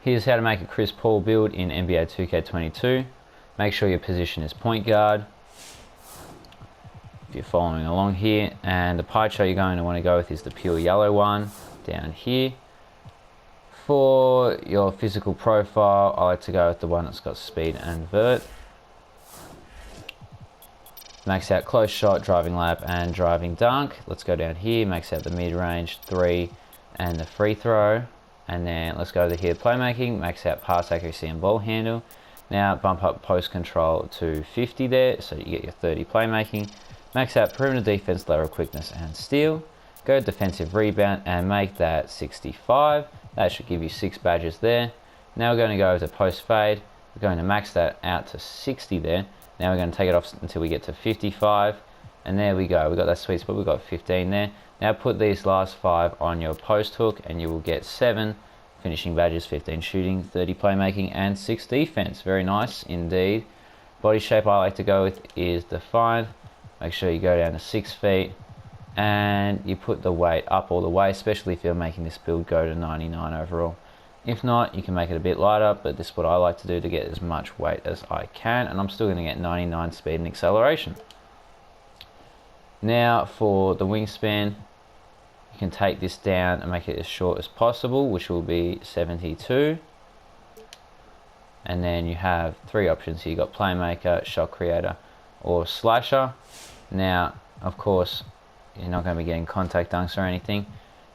Here's how to make a Chris Paul build in NBA 2K22. Make sure your position is point guard, if you're following along here, and the pie chart you're going to want to go with is the pure yellow one down here. For your physical profile, I like to go with the one that's got speed and vert. Max out close shot, driving lap, and driving dunk. Let's go down here, max out the mid-range, 3, and the free throw. And then let's go to here, playmaking, max out pass accuracy and ball handle. Now bump up post control to 50 there, so you get your 30 playmaking. Max out perimeter defense, lateral quickness, and steal. Go defensive rebound and make that 65. That should give you 6 badges there. Now we're going to go to post fade. We're going to max that out to 60 there. Now we're going to take it off until we get to 55. And there we go. We got that sweet spot. We've got 15 there. Now put these last 5 on your post hook and you will get 7 finishing badges, 15 shooting, 30 playmaking, and 6 defense. Very nice indeed. Body shape I like to go with is defined. Make sure you go down to 6 feet and you put the weight up all the way, especially if you're making this build go to 99 overall. If not, you can make it a bit lighter, but this is what I like to do to get as much weight as I can, and I'm still going to get 99 speed and acceleration. Now for the wingspan, you can take this down and make it as short as possible, which will be 72. And then you have 3 options here. You've got playmaker, shot creator, or slasher. Now, of course, you're not going to be getting contact dunks or anything.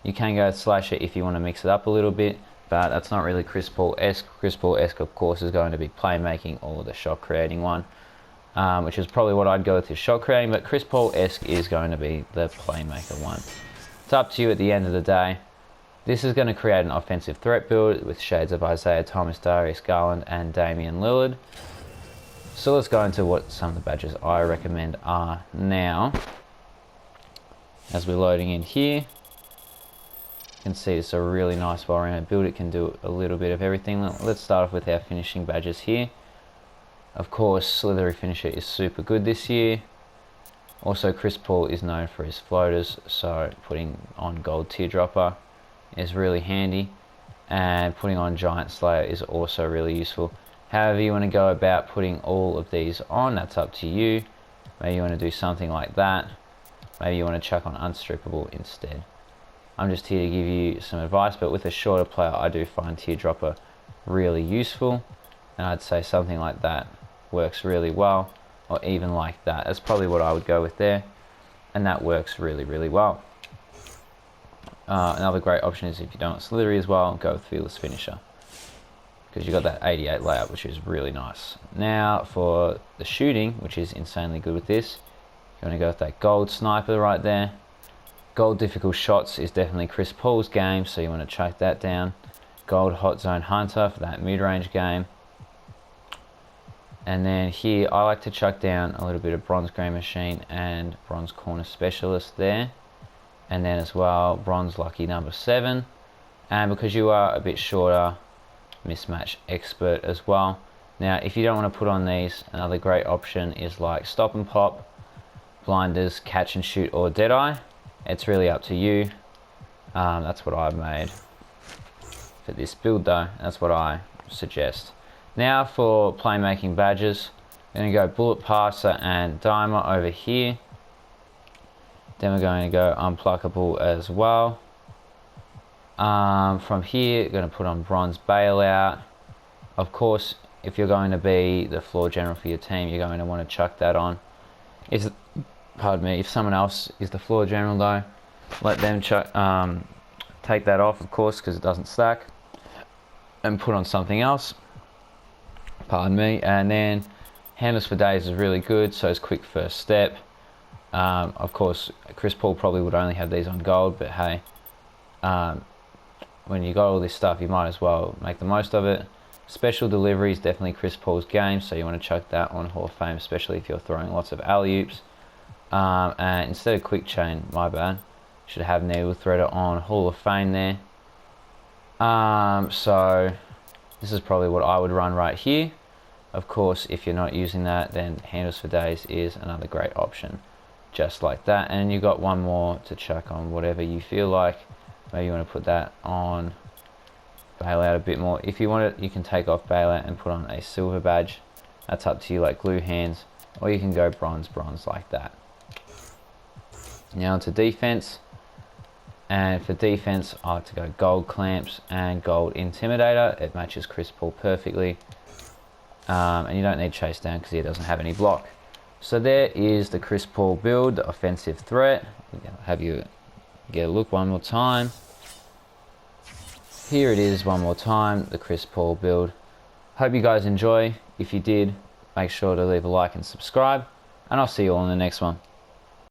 You can go slasher if you want to mix it up a little bit, but that's not really Chris Paul-esque. Chris Paul-esque, of course, is going to be playmaking or the shot creating one, which is probably what I'd go with, is shot creating, but Chris Paul-esque is going to be the playmaker one. It's up to you at the end of the day. This is going to create an offensive threat build with shades of Isaiah Thomas, Darius Garland, and Damian Lillard. So let's go into what some of the badges I recommend are now. As we're loading in here, you can see it's a really nice well-rounded build. It can do a little bit of everything. Let's start off with our finishing badges here. Of course, Slithery Finisher is super good this year. Also, Chris Paul is known for his floaters, so putting on Gold Teardropper is really handy. And putting on Giant Slayer is also really useful. However you want to go about putting all of these on, that's up to you. Maybe you want to do something like that. Maybe you want to chuck on Unstrippable instead. I'm just here to give you some advice, but with a shorter player, I do find Teardropper really useful. And I'd say something like that works really well, or even like that. That's probably what I would go with there. And that works really, really well. Another great option is if you don't want Slithery as well, go with Fearless Finisher, because you got that 88 layout, which is really nice. Now for the shooting, which is insanely good with this, you want to go with that Gold Sniper right there. Gold Difficult Shots is definitely Chris Paul's game, so you want to chuck that down. Gold Hot Zone Hunter for that mid-range game. And then here, I like to chuck down a little bit of Bronze Grain Machine and Bronze Corner Specialist there. And then as well, Bronze Lucky number 7. And because you are a bit shorter, Mismatch Expert as well. Now, if you don't want to put on these, another great option is like Stop and Pop, Blinders, Catch and Shoot, or Deadeye. It's really up to you. That's what I've made for this build though. That's what I suggest. Now for playmaking badges, I'm going to go Bullet Passer and Dimer over here. Then we're going to go Unpluckable as well. From here, we're going to put on Bronze Bailout. Of course, if you're going to be the floor general for your team, you're going to want to chuck that on. If someone else is the floor general though, let them take that off, of course, because it doesn't stack, and put on something else. Pardon me. And then Handles for Days is really good, so it's Quick First Step. Of course, Chris Paul probably would only have these on gold, but hey, when you got all this stuff, you might as well make the most of it. Special Delivery is definitely Chris Paul's game, so you want to chuck that on Hall of Fame, especially if you're throwing lots of alley-oops. And instead of Quick Chain, my bad, should have Needle Threader on Hall of Fame there. So this is probably what I would run right here. Of course, if you're not using that, then Handles for Days is another great option, just like that. And you've got one more to chuck on whatever you feel like. Maybe you want to put that on bail out a bit more. If you want it, you can take off bail out and put on a silver badge. That's up to you, like glue hands, or you can go bronze like that. Now onto defense. And for defense, I like to go gold clamps and gold intimidator. It matches Chris Paul perfectly. And you don't need chase down because he doesn't have any block. So there is the Chris Paul build, the offensive threat. I'll have you get a look one more time. Here it is one more time, the Chris Paul build. Hope you guys enjoy. If you did, make sure to leave a like and subscribe. And I'll see you all in the next one.